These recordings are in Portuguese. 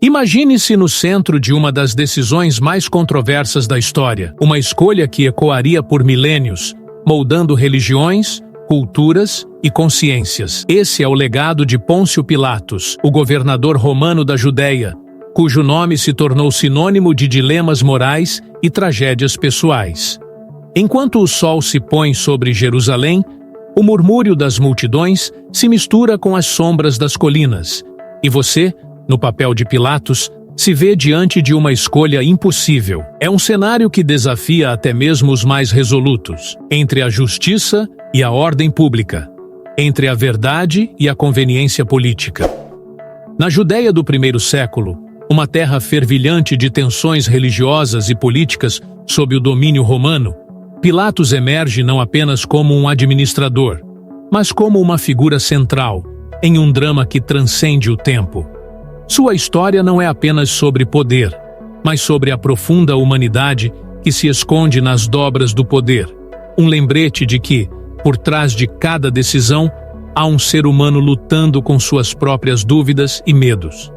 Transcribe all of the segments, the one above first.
Imagine-se no centro de uma das decisões mais controversas da história, uma escolha que ecoaria por milênios, moldando religiões, culturas e consciências. Esse é o legado de Pôncio Pilatos, o governador romano da Judéia, cujo nome se tornou sinônimo de dilemas morais e tragédias pessoais. Enquanto o sol se põe sobre Jerusalém, o murmúrio das multidões se mistura com as sombras das colinas, e você, no papel de Pilatos, se vê diante de uma escolha impossível. É um cenário que desafia até mesmo os mais resolutos, entre a justiça e a ordem pública, entre a verdade e a conveniência política. Na Judéia do primeiro século, uma terra fervilhante de tensões religiosas e políticas sob o domínio romano, Pilatos emerge não apenas como um administrador, mas como uma figura central em um drama que transcende o tempo. Sua história não é apenas sobre poder, mas sobre a profunda humanidade que se esconde nas dobras do poder. Um lembrete de que, por trás de cada decisão, há um ser humano lutando com suas próprias dúvidas e medos.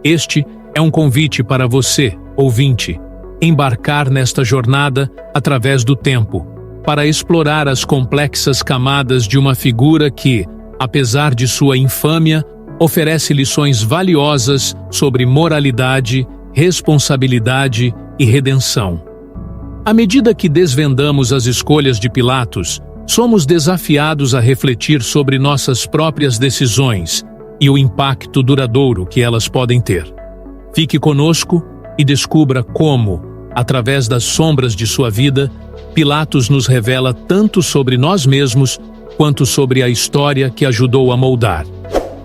Este é um convite para você, ouvinte, embarcar nesta jornada através do tempo, para explorar as complexas camadas de uma figura que, apesar de sua infâmia, oferece lições valiosas sobre moralidade, responsabilidade e redenção. À medida que desvendamos as escolhas de Pilatos, somos desafiados a refletir sobre nossas próprias decisões e o impacto duradouro que elas podem ter. Fique conosco e descubra como, através das sombras de sua vida, Pilatos nos revela tanto sobre nós mesmos quanto sobre a história que ajudou a moldar.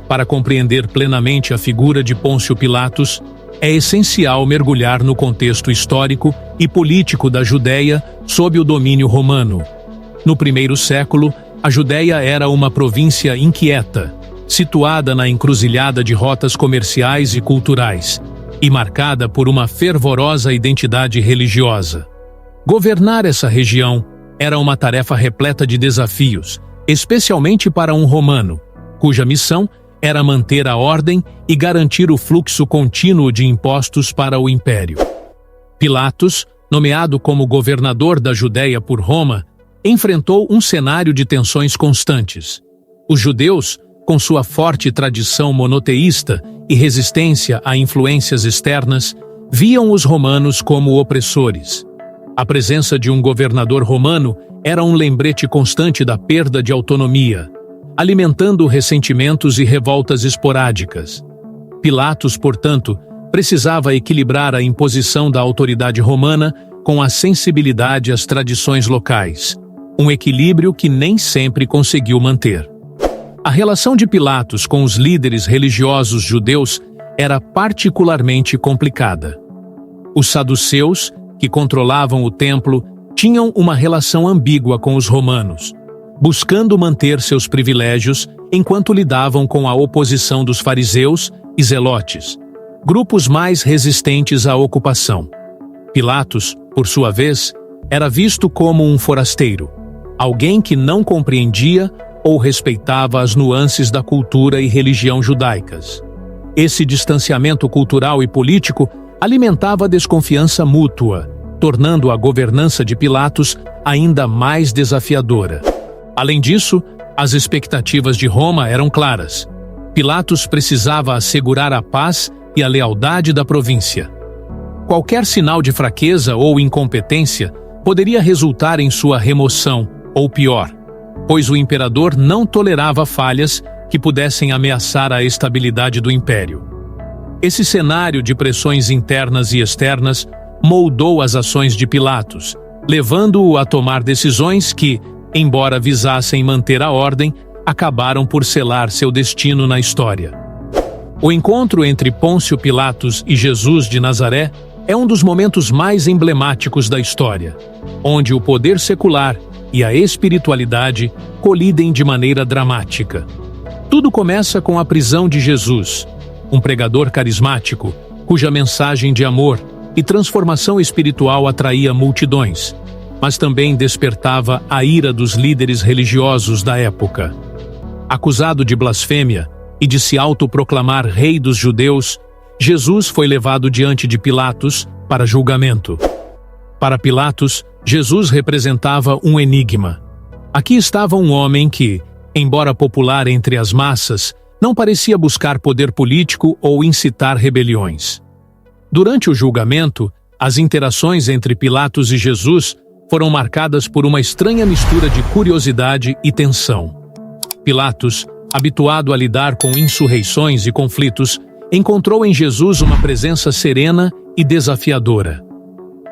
Para compreender plenamente a figura de Pôncio Pilatos, é essencial mergulhar no contexto histórico e político da Judéia sob o domínio romano. No primeiro século, a Judéia era uma província inquieta, situada na encruzilhada de rotas comerciais e culturais, e marcada por uma fervorosa identidade religiosa. Governar essa região era uma tarefa repleta de desafios, especialmente para um romano, cuja missão era manter a ordem e garantir o fluxo contínuo de impostos para o império. Pilatos, nomeado como governador da Judéia por Roma, enfrentou um cenário de tensões constantes. Os judeus, com sua forte tradição monoteísta e resistência a influências externas, viam os romanos como opressores. A presença de um governador romano era um lembrete constante da perda de autonomia, alimentando ressentimentos e revoltas esporádicas. Pilatos, portanto, precisava equilibrar a imposição da autoridade romana com a sensibilidade às tradições locais, um equilíbrio que nem sempre conseguiu manter. A relação de Pilatos com os líderes religiosos judeus era particularmente complicada. Os saduceus, que controlavam o templo, tinham uma relação ambígua com os romanos, buscando manter seus privilégios enquanto lidavam com a oposição dos fariseus e zelotes, grupos mais resistentes à ocupação. Pilatos, por sua vez, era visto como um forasteiro, alguém que não compreendia ou respeitava as nuances da cultura e religião judaicas. Esse distanciamento cultural e político alimentava a desconfiança mútua, tornando a governança de Pilatos ainda mais desafiadora. Além disso, as expectativas de Roma eram claras. Pilatos precisava assegurar a paz e a lealdade da província. Qualquer sinal de fraqueza ou incompetência poderia resultar em sua remoção, ou pior, pois o imperador não tolerava falhas que pudessem ameaçar a estabilidade do império. Esse cenário de pressões internas e externas moldou as ações de Pilatos, levando-o a tomar decisões que, embora visassem manter a ordem, acabaram por selar seu destino na história. O encontro entre Pôncio Pilatos e Jesus de Nazaré é um dos momentos mais emblemáticos da história, onde o poder secular e a espiritualidade colidem de maneira dramática. Tudo começa com a prisão de Jesus, um pregador carismático, cuja mensagem de amor e transformação espiritual atraía multidões, mas também despertava a ira dos líderes religiosos da época. Acusado de blasfêmia e de se autoproclamar rei dos judeus, Jesus foi levado diante de Pilatos para julgamento. Para Pilatos, Jesus representava um enigma. Aqui estava um homem que, embora popular entre as massas, não parecia buscar poder político ou incitar rebeliões. Durante o julgamento, as interações entre Pilatos e Jesus foram marcadas por uma estranha mistura de curiosidade e tensão. Pilatos, habituado a lidar com insurreições e conflitos, encontrou em Jesus uma presença serena e desafiadora.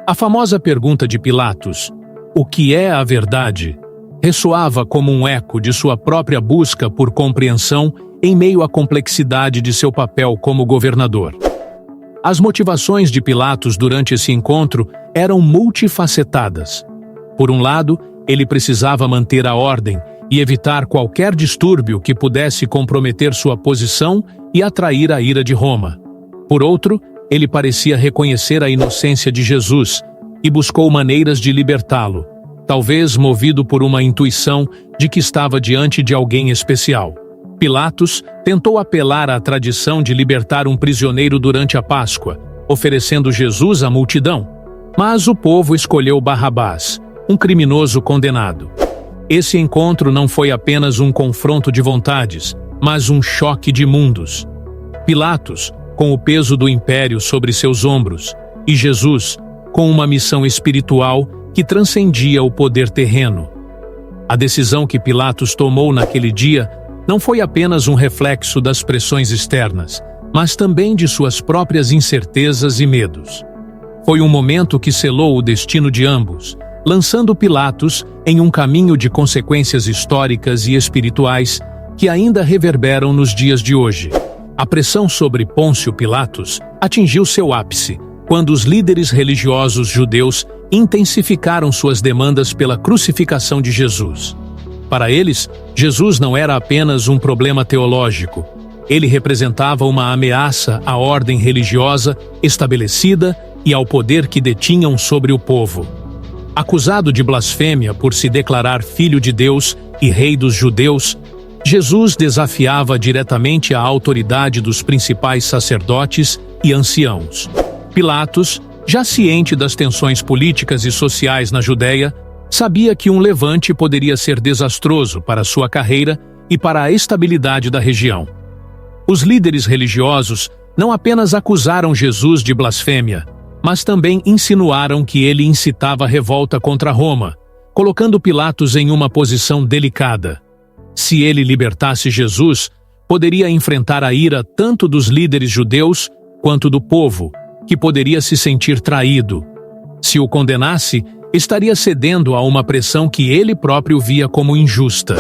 A famosa pergunta de Pilatos, "O que é a verdade?", ressoava como um eco de sua própria busca por compreensão em meio à complexidade de seu papel como governador. As motivações de Pilatos durante esse encontro eram multifacetadas. Por um lado, ele precisava manter a ordem e evitar qualquer distúrbio que pudesse comprometer sua posição e atrair a ira de Roma. Por outro, ele parecia reconhecer a inocência de Jesus e buscou maneiras de libertá-lo, talvez movido por uma intuição de que estava diante de alguém especial. Pilatos tentou apelar à tradição de libertar um prisioneiro durante a Páscoa, oferecendo Jesus à multidão. Mas o povo escolheu Barrabás, um criminoso condenado. Esse encontro não foi apenas um confronto de vontades, mas um choque de mundos. Pilatos, com o peso do império sobre seus ombros, e Jesus, com uma missão espiritual que transcendia o poder terreno. A decisão que Pilatos tomou naquele dia não foi apenas um reflexo das pressões externas, mas também de suas próprias incertezas e medos. Foi um momento que selou o destino de ambos, lançando Pilatos em um caminho de consequências históricas e espirituais que ainda reverberam nos dias de hoje. A pressão sobre Pôncio Pilatos atingiu seu ápice quando os líderes religiosos judeus intensificaram suas demandas pela crucificação de Jesus. Para eles, Jesus não era apenas um problema teológico. Ele representava uma ameaça à ordem religiosa estabelecida e ao poder que detinham sobre o povo. Acusado de blasfêmia por se declarar filho de Deus e rei dos judeus, Jesus desafiava diretamente a autoridade dos principais sacerdotes e anciãos. Pilatos, já ciente das tensões políticas e sociais na Judéia, sabia que um levante poderia ser desastroso para sua carreira e para a estabilidade da região. Os líderes religiosos não apenas acusaram Jesus de blasfêmia, mas também insinuaram que ele incitava revolta contra Roma, colocando Pilatos em uma posição delicada. Se ele libertasse Jesus, poderia enfrentar a ira tanto dos líderes judeus quanto do povo, que poderia se sentir traído. Se o condenasse, estaria cedendo a uma pressão que ele próprio via como injusta.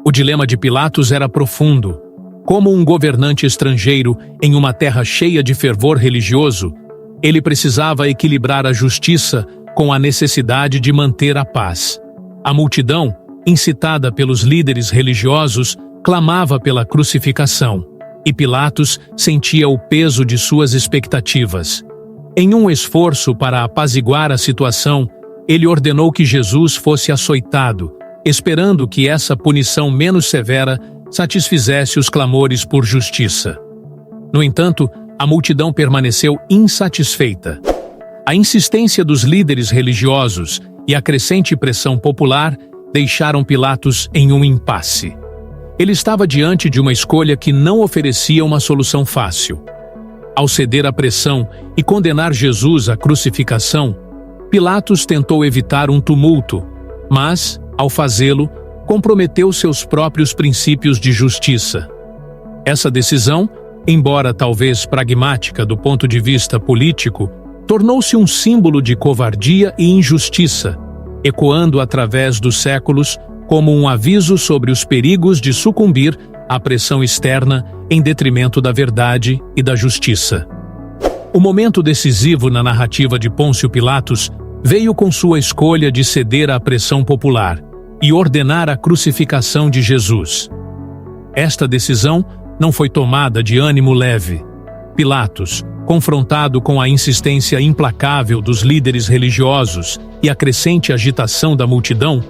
O dilema de Pilatos era profundo. Como um governante estrangeiro em uma terra cheia de fervor religioso, ele precisava equilibrar a justiça com a necessidade de manter a paz. A multidão, incitada pelos líderes religiosos, clamava pela crucificação, e Pilatos sentia o peso de suas expectativas. Em um esforço para apaziguar a situação, ele ordenou que Jesus fosse açoitado, esperando que essa punição menos severa satisfizesse os clamores por justiça. No entanto, a multidão permaneceu insatisfeita. A insistência dos líderes religiosos e a crescente pressão popular deixaram Pilatos em um impasse. Ele estava diante de uma escolha que não oferecia uma solução fácil. Ao ceder à pressão e condenar Jesus à crucificação, Pilatos tentou evitar um tumulto, mas, ao fazê-lo, comprometeu seus próprios princípios de justiça. Essa decisão, embora talvez pragmática do ponto de vista político, tornou-se um símbolo de covardia e injustiça, ecoando através dos séculos como um aviso sobre os perigos de sucumbir à pressão externa em detrimento da verdade e da justiça. O momento decisivo na narrativa de Pôncio Pilatos veio com sua escolha de ceder à pressão popular e ordenar a crucificação de Jesus. Esta decisão não foi tomada de ânimo leve. Pilatos, confrontado com a insistência implacável dos líderes religiosos e a crescente agitação da multidão,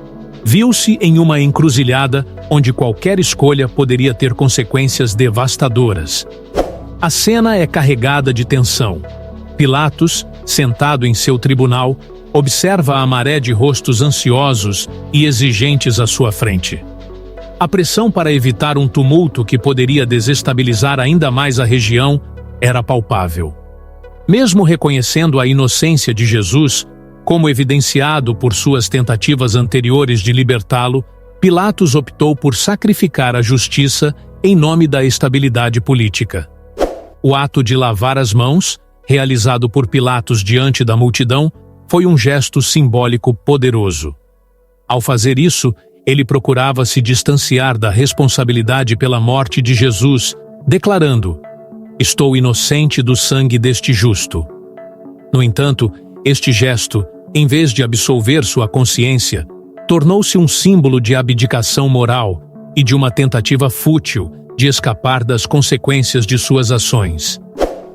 viu-se em uma encruzilhada onde qualquer escolha poderia ter consequências devastadoras. A cena é carregada de tensão. Pilatos, sentado em seu tribunal, observa a maré de rostos ansiosos e exigentes à sua frente. A pressão para evitar um tumulto que poderia desestabilizar ainda mais a região era palpável. Mesmo reconhecendo a inocência de Jesus, como evidenciado por suas tentativas anteriores de libertá-lo, Pilatos optou por sacrificar a justiça em nome da estabilidade política. O ato de lavar as mãos, realizado por Pilatos diante da multidão, foi um gesto simbólico poderoso. Ao fazer isso, ele procurava se distanciar da responsabilidade pela morte de Jesus, declarando: "Estou inocente do sangue deste justo." No entanto, este gesto, em vez de absolver sua consciência, tornou-se um símbolo de abdicação moral e de uma tentativa fútil de escapar das consequências de suas ações.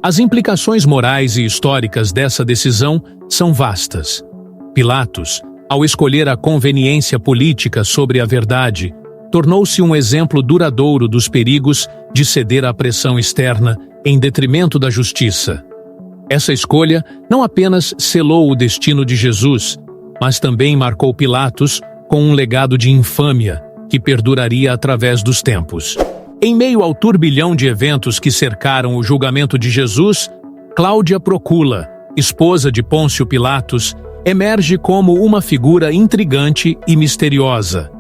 As implicações morais e históricas dessa decisão são vastas. Pilatos, ao escolher a conveniência política sobre a verdade, tornou-se um exemplo duradouro dos perigos de ceder à pressão externa em detrimento da justiça. Essa escolha não apenas selou o destino de Jesus, mas também marcou Pilatos com um legado de infâmia que perduraria através dos tempos. Em meio ao turbilhão de eventos que cercaram o julgamento de Jesus, Cláudia Procula, esposa de Pôncio Pilatos, emerge como uma figura intrigante e misteriosa.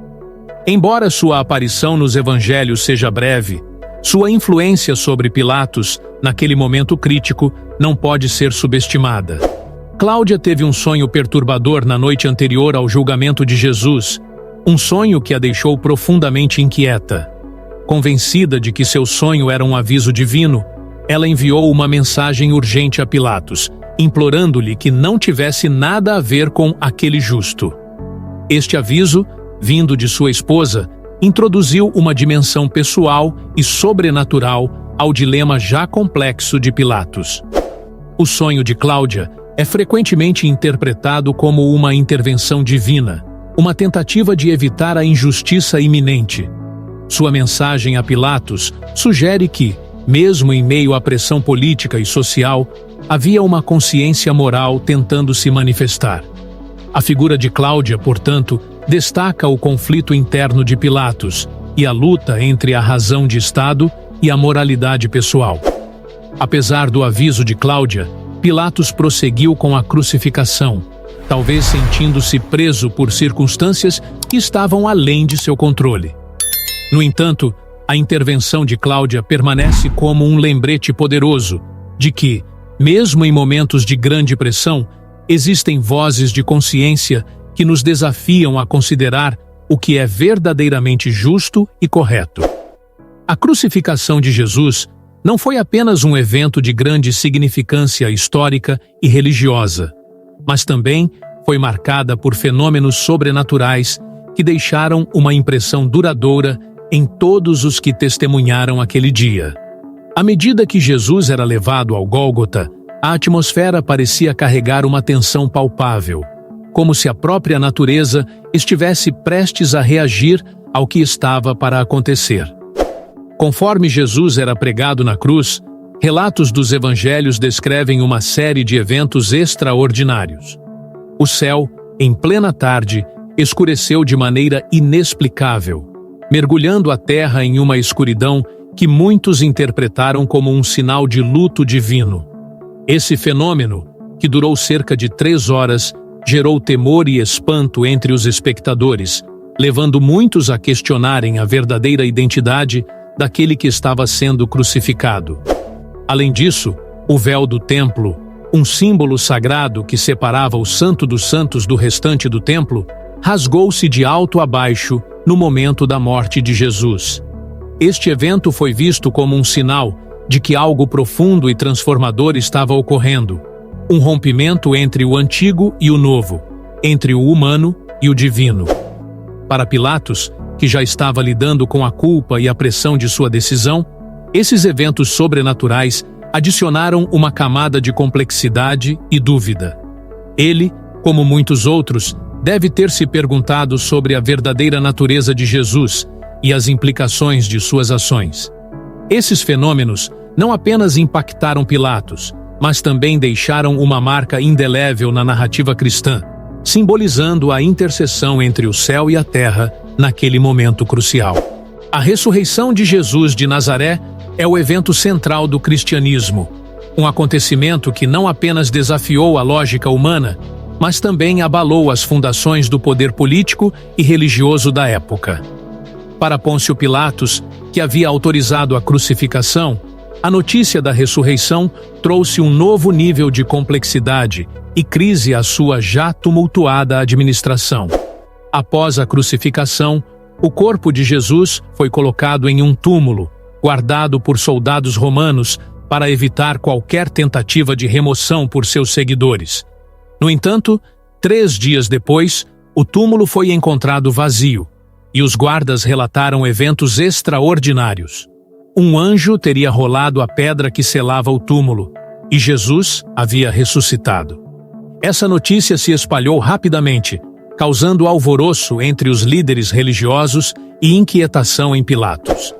Embora sua aparição nos evangelhos seja breve, sua influência sobre Pilatos, naquele momento crítico, não pode ser subestimada. Cláudia teve um sonho perturbador na noite anterior ao julgamento de Jesus, um sonho que a deixou profundamente inquieta. Convencida de que seu sonho era um aviso divino, ela enviou uma mensagem urgente a Pilatos, implorando-lhe que não tivesse nada a ver com aquele justo. Este aviso, vindo de sua esposa, introduziu uma dimensão pessoal e sobrenatural ao dilema já complexo de Pilatos. O sonho de Cláudia é frequentemente interpretado como uma intervenção divina, uma tentativa de evitar a injustiça iminente. Sua mensagem a Pilatos sugere que, mesmo em meio à pressão política e social, havia uma consciência moral tentando se manifestar. A figura de Cláudia, portanto, destaca o conflito interno de Pilatos e a luta entre a razão de Estado e a moralidade pessoal. Apesar do aviso de Cláudia, Pilatos prosseguiu com a crucificação, talvez sentindo-se preso por circunstâncias que estavam além de seu controle. No entanto, a intervenção de Cláudia permanece como um lembrete poderoso de que, mesmo em momentos de grande pressão, existem vozes de consciência que nos desafiam a considerar o que é verdadeiramente justo e correto. A crucificação de Jesus não foi apenas um evento de grande significância histórica e religiosa, mas também foi marcada por fenômenos sobrenaturais que deixaram uma impressão duradoura em todos os que testemunharam aquele dia. À medida que Jesus era levado ao Gólgota, a atmosfera parecia carregar uma tensão palpável, como se a própria natureza estivesse prestes a reagir ao que estava para acontecer. Conforme Jesus era pregado na cruz, relatos dos evangelhos descrevem uma série de eventos extraordinários. O céu, em plena tarde, escureceu de maneira inexplicável, mergulhando a terra em uma escuridão que muitos interpretaram como um sinal de luto divino. Esse fenômeno, que durou cerca de 3 horas, gerou temor e espanto entre os espectadores, levando muitos a questionarem a verdadeira identidade daquele que estava sendo crucificado. Além disso, o véu do templo, um símbolo sagrado que separava o Santo dos Santos do restante do templo, rasgou-se de alto a baixo no momento da morte de Jesus. Este evento foi visto como um sinal de que algo profundo e transformador estava ocorrendo, um rompimento entre o antigo e o novo, entre o humano e o divino. Para Pilatos, que já estava lidando com a culpa e a pressão de sua decisão, esses eventos sobrenaturais adicionaram uma camada de complexidade e dúvida. Ele, como muitos outros, deve ter se perguntado sobre a verdadeira natureza de Jesus e as implicações de suas ações. Esses fenômenos não apenas impactaram Pilatos, mas também deixaram uma marca indelével na narrativa cristã, simbolizando a interseção entre o céu e a terra naquele momento crucial. A ressurreição de Jesus de Nazaré é o evento central do cristianismo, um acontecimento que não apenas desafiou a lógica humana, mas também abalou as fundações do poder político e religioso da época. Para Pôncio Pilatos, que havia autorizado a crucificação, a notícia da ressurreição trouxe um novo nível de complexidade e crise à sua já tumultuada administração. Após a crucificação, o corpo de Jesus foi colocado em um túmulo, guardado por soldados romanos para evitar qualquer tentativa de remoção por seus seguidores. No entanto, 3 dias depois, o túmulo foi encontrado vazio, e os guardas relataram eventos extraordinários. Um anjo teria rolado a pedra que selava o túmulo, e Jesus havia ressuscitado. Essa notícia se espalhou rapidamente, causando alvoroço entre os líderes religiosos e inquietação em Pilatos.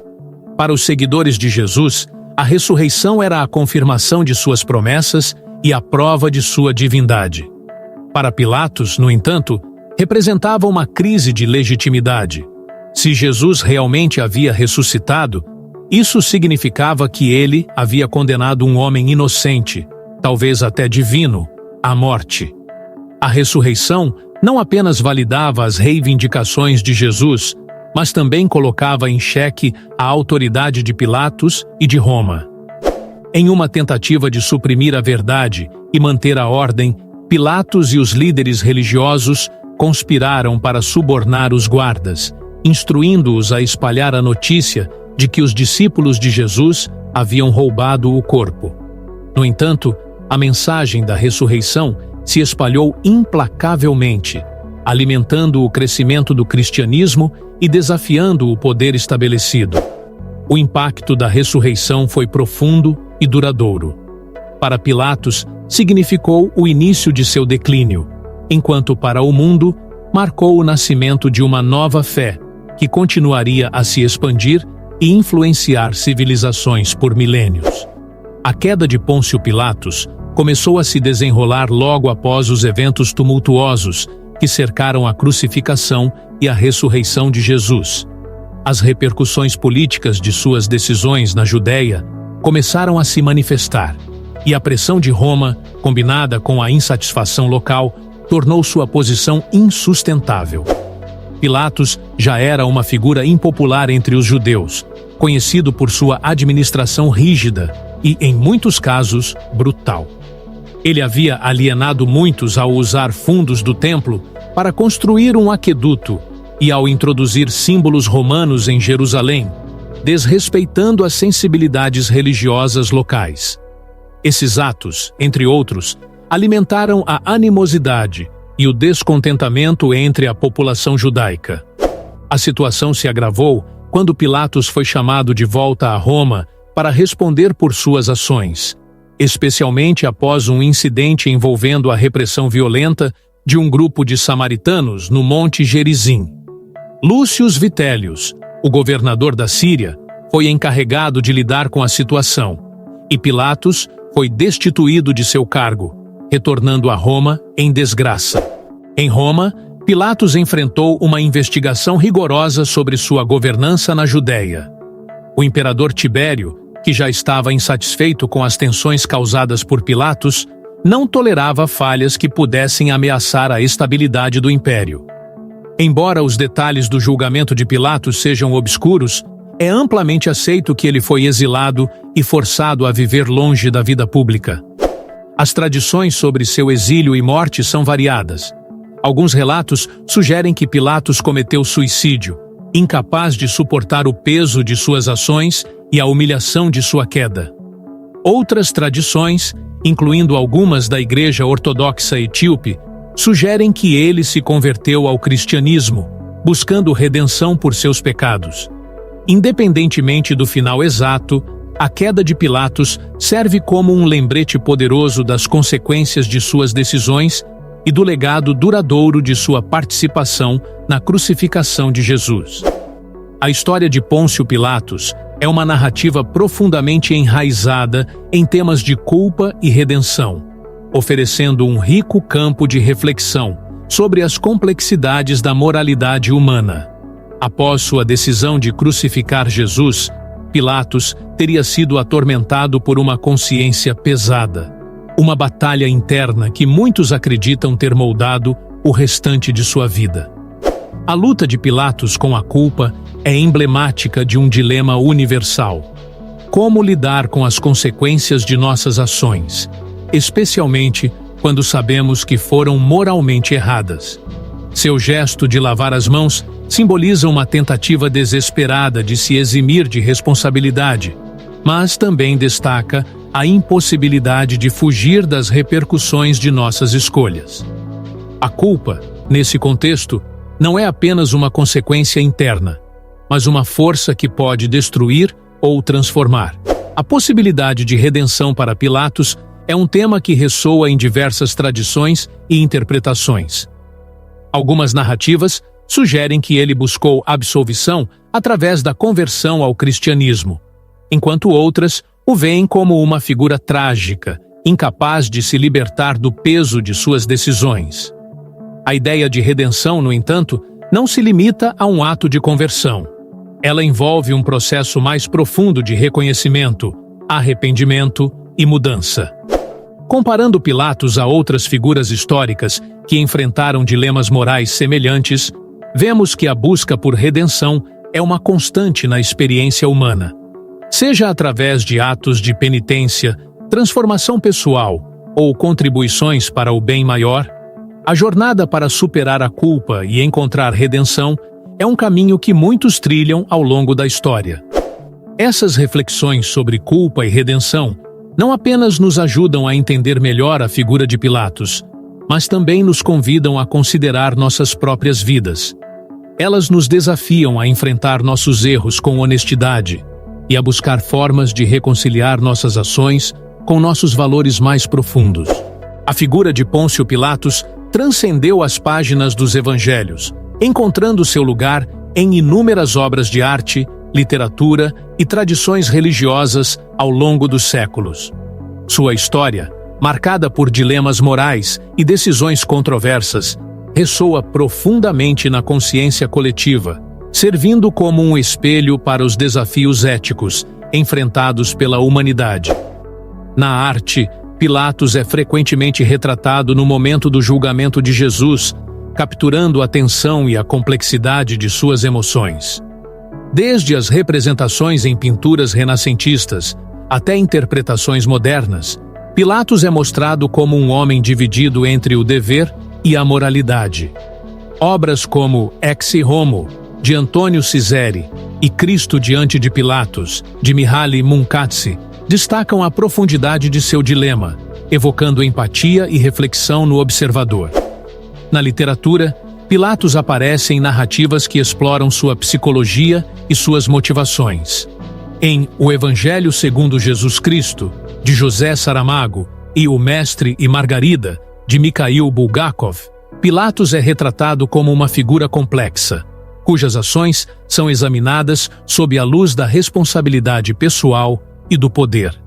Para os seguidores de Jesus, a ressurreição era a confirmação de suas promessas e a prova de sua divindade. Para Pilatos, no entanto, representava uma crise de legitimidade. Se Jesus realmente havia ressuscitado, isso significava que ele havia condenado um homem inocente, talvez até divino, à morte. A ressurreição não apenas validava as reivindicações de Jesus, mas também colocava em xeque a autoridade de Pilatos e de Roma. Em uma tentativa de suprimir a verdade e manter a ordem, Pilatos e os líderes religiosos conspiraram para subornar os guardas, instruindo-os a espalhar a notícia de que os discípulos de Jesus haviam roubado o corpo. No entanto, a mensagem da ressurreição se espalhou implacavelmente, alimentando o crescimento do cristianismo e desafiando o poder estabelecido. O impacto da ressurreição foi profundo e duradouro. Para Pilatos, significou o início de seu declínio, enquanto para o mundo, marcou o nascimento de uma nova fé, que continuaria a se expandir e influenciar civilizações por milênios. A queda de Pôncio Pilatos começou a se desenrolar logo após os eventos tumultuosos que cercaram a crucificação e a ressurreição de Jesus. As repercussões políticas de suas decisões na Judéia começaram a se manifestar, e a pressão de Roma, combinada com a insatisfação local, tornou sua posição insustentável. Pilatos já era uma figura impopular entre os judeus, conhecido por sua administração rígida e, em muitos casos, brutal. Ele havia alienado muitos ao usar fundos do templo para construir um aqueduto e ao introduzir símbolos romanos em Jerusalém, desrespeitando as sensibilidades religiosas locais. Esses atos, entre outros, alimentaram a animosidade e o descontentamento entre a população judaica. A situação se agravou quando Pilatos foi chamado de volta a Roma para responder por suas ações, especialmente após um incidente envolvendo a repressão violenta de um grupo de samaritanos no Monte Gerizim. Lúcio Vitélius, o governador da Síria, foi encarregado de lidar com a situação, e Pilatos foi destituído de seu cargo, retornando a Roma em desgraça. Em Roma, Pilatos enfrentou uma investigação rigorosa sobre sua governança na Judéia. O imperador Tibério, que já estava insatisfeito com as tensões causadas por Pilatos, não tolerava falhas que pudessem ameaçar a estabilidade do império. Embora os detalhes do julgamento de Pilatos sejam obscuros, é amplamente aceito que ele foi exilado e forçado a viver longe da vida pública. As tradições sobre seu exílio e morte são variadas. Alguns relatos sugerem que Pilatos cometeu suicídio, incapaz de suportar o peso de suas ações e a humilhação de sua queda. Outras tradições, incluindo algumas da Igreja Ortodoxa Etíope, sugerem que ele se converteu ao cristianismo, buscando redenção por seus pecados. Independentemente do final exato, a queda de Pilatos serve como um lembrete poderoso das consequências de suas decisões e do legado duradouro de sua participação na crucificação de Jesus. A história de Pôncio Pilatos É uma narrativa profundamente enraizada em temas de culpa e redenção, oferecendo um rico campo de reflexão sobre as complexidades da moralidade humana. Após sua decisão de crucificar Jesus, Pilatos teria sido atormentado por uma consciência pesada, uma batalha interna que muitos acreditam ter moldado o restante de sua vida. A luta de Pilatos com a culpa é emblemática de um dilema universal. Como lidar com as consequências de nossas ações, especialmente quando sabemos que foram moralmente erradas? Seu gesto de lavar as mãos simboliza uma tentativa desesperada de se eximir de responsabilidade, mas também destaca a impossibilidade de fugir das repercussões de nossas escolhas. A culpa, nesse contexto, não é apenas uma consequência interna, mas uma força que pode destruir ou transformar. A possibilidade de redenção para Pilatos é um tema que ressoa em diversas tradições e interpretações. Algumas narrativas sugerem que ele buscou absolvição através da conversão ao cristianismo, enquanto outras o veem como uma figura trágica, incapaz de se libertar do peso de suas decisões. A ideia de redenção, no entanto, não se limita a um ato de conversão. Ela envolve um processo mais profundo de reconhecimento, arrependimento e mudança. Comparando Pilatos a outras figuras históricas que enfrentaram dilemas morais semelhantes, vemos que a busca por redenção é uma constante na experiência humana. Seja através de atos de penitência, transformação pessoal ou contribuições para o bem maior, a jornada para superar a culpa e encontrar redenção é um caminho que muitos trilham ao longo da história. Essas reflexões sobre culpa e redenção não apenas nos ajudam a entender melhor a figura de Pilatos, mas também nos convidam a considerar nossas próprias vidas. Elas nos desafiam a enfrentar nossos erros com honestidade e a buscar formas de reconciliar nossas ações com nossos valores mais profundos. A figura de Pôncio Pilatos transcendeu as páginas dos evangelhos, encontrando seu lugar em inúmeras obras de arte, literatura e tradições religiosas ao longo dos séculos. Sua história, marcada por dilemas morais e decisões controversas, ressoa profundamente na consciência coletiva, servindo como um espelho para os desafios éticos enfrentados pela humanidade. Na arte, Pilatos é frequentemente retratado no momento do julgamento de Jesus, capturando a tensão e a complexidade de suas emoções. Desde as representações em pinturas renascentistas até interpretações modernas, Pilatos é mostrado como um homem dividido entre o dever e a moralidade. Obras como Ecce Homo, de Antônio Cizeri, e Cristo diante de Pilatos, de Mihaly Munkaczy, destacam a profundidade de seu dilema, evocando empatia e reflexão no observador. Na literatura, Pilatos aparece em narrativas que exploram sua psicologia e suas motivações. Em O Evangelho segundo Jesus Cristo, de José Saramago, e O Mestre e Margarida, de Mikhail Bulgakov, Pilatos é retratado como uma figura complexa, cujas ações são examinadas sob a luz da responsabilidade pessoal e do poder.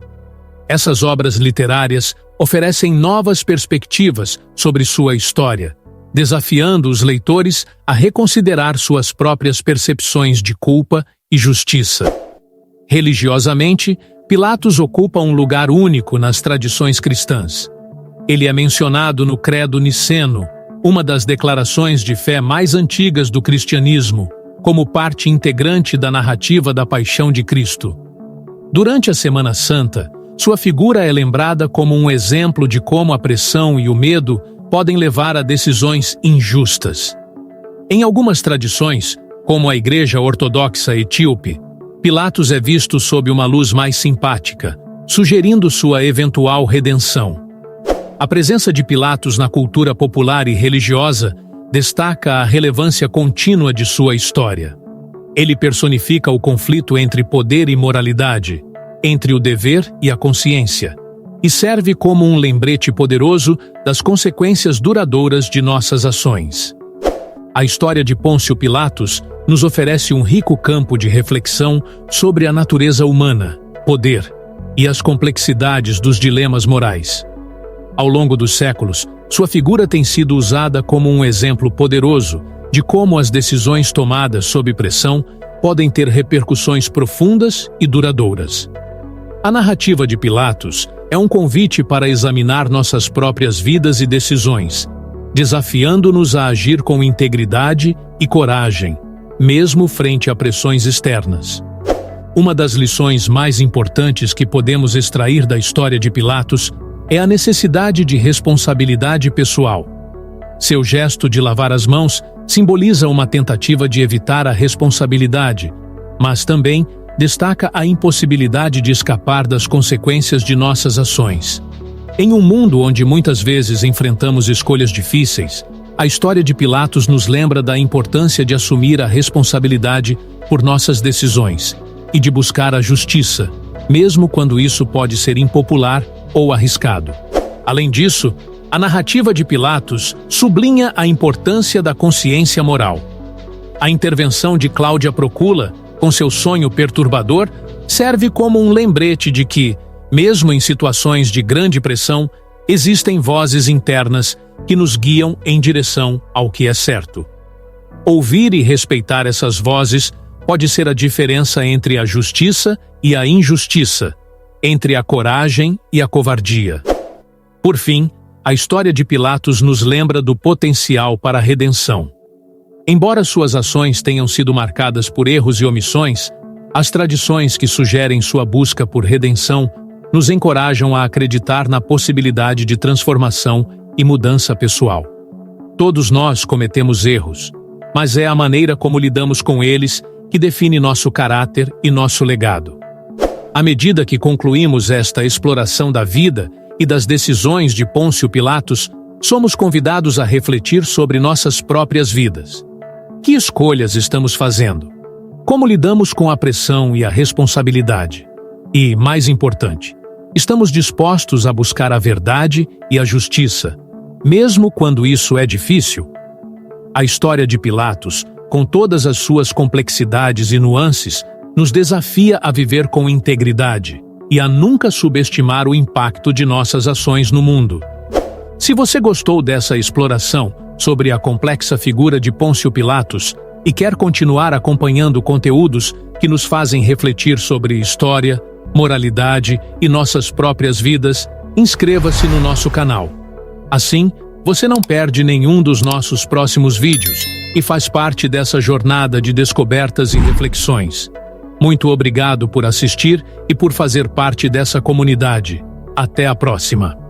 Essas obras literárias oferecem novas perspectivas sobre sua história, desafiando os leitores a reconsiderar suas próprias percepções de culpa e justiça. Religiosamente, Pilatos ocupa um lugar único nas tradições cristãs. Ele é mencionado no Credo Niceno, uma das declarações de fé mais antigas do cristianismo, como parte integrante da narrativa da Paixão de Cristo. Durante a Semana Santa, sua figura é lembrada como um exemplo de como a pressão e o medo podem levar a decisões injustas. Em algumas tradições, como a Igreja Ortodoxa Etíope, Pilatos é visto sob uma luz mais simpática, sugerindo sua eventual redenção. A presença de Pilatos na cultura popular e religiosa destaca a relevância contínua de sua história. Ele personifica o conflito entre poder e moralidade, entre o dever e a consciência, e serve como um lembrete poderoso das consequências duradouras de nossas ações. A história de Pôncio Pilatos nos oferece um rico campo de reflexão sobre a natureza humana, poder e as complexidades dos dilemas morais. Ao longo dos séculos, sua figura tem sido usada como um exemplo poderoso de como as decisões tomadas sob pressão podem ter repercussões profundas e duradouras. A narrativa de Pilatos é um convite para examinar nossas próprias vidas e decisões, desafiando-nos a agir com integridade e coragem, mesmo frente a pressões externas. Uma das lições mais importantes que podemos extrair da história de Pilatos é a necessidade de responsabilidade pessoal. Seu gesto de lavar as mãos simboliza uma tentativa de evitar a responsabilidade, mas também destaca a impossibilidade de escapar das consequências de nossas ações. Em um mundo onde muitas vezes enfrentamos escolhas difíceis, a história de Pilatos nos lembra da importância de assumir a responsabilidade por nossas decisões e de buscar a justiça, mesmo quando isso pode ser impopular ou arriscado. Além disso, a narrativa de Pilatos sublinha a importância da consciência moral. A intervenção de Cláudia Procula, com seu sonho perturbador, serve como um lembrete de que, mesmo em situações de grande pressão, existem vozes internas que nos guiam em direção ao que é certo. Ouvir e respeitar essas vozes pode ser a diferença entre a justiça e a injustiça, entre a coragem e a covardia. Por fim, a história de Pilatos nos lembra do potencial para a redenção. Embora suas ações tenham sido marcadas por erros e omissões, as tradições que sugerem sua busca por redenção nos encorajam a acreditar na possibilidade de transformação e mudança pessoal. Todos nós cometemos erros, mas é a maneira como lidamos com eles que define nosso caráter e nosso legado. À medida que concluímos esta exploração da vida e das decisões de Pôncio Pilatos, somos convidados a refletir sobre nossas próprias vidas. Que escolhas estamos fazendo? Como lidamos com a pressão e a responsabilidade? E, mais importante, estamos dispostos a buscar a verdade e a justiça, mesmo quando isso é difícil? A história de Pilatos, com todas as suas complexidades e nuances, nos desafia a viver com integridade e a nunca subestimar o impacto de nossas ações no mundo. Se você gostou dessa exploração sobre a complexa figura de Pôncio Pilatos e quer continuar acompanhando conteúdos que nos fazem refletir sobre história, moralidade e nossas próprias vidas, inscreva-se no nosso canal. Assim, você não perde nenhum dos nossos próximos vídeos e faz parte dessa jornada de descobertas e reflexões. Muito obrigado por assistir e por fazer parte dessa comunidade. Até a próxima!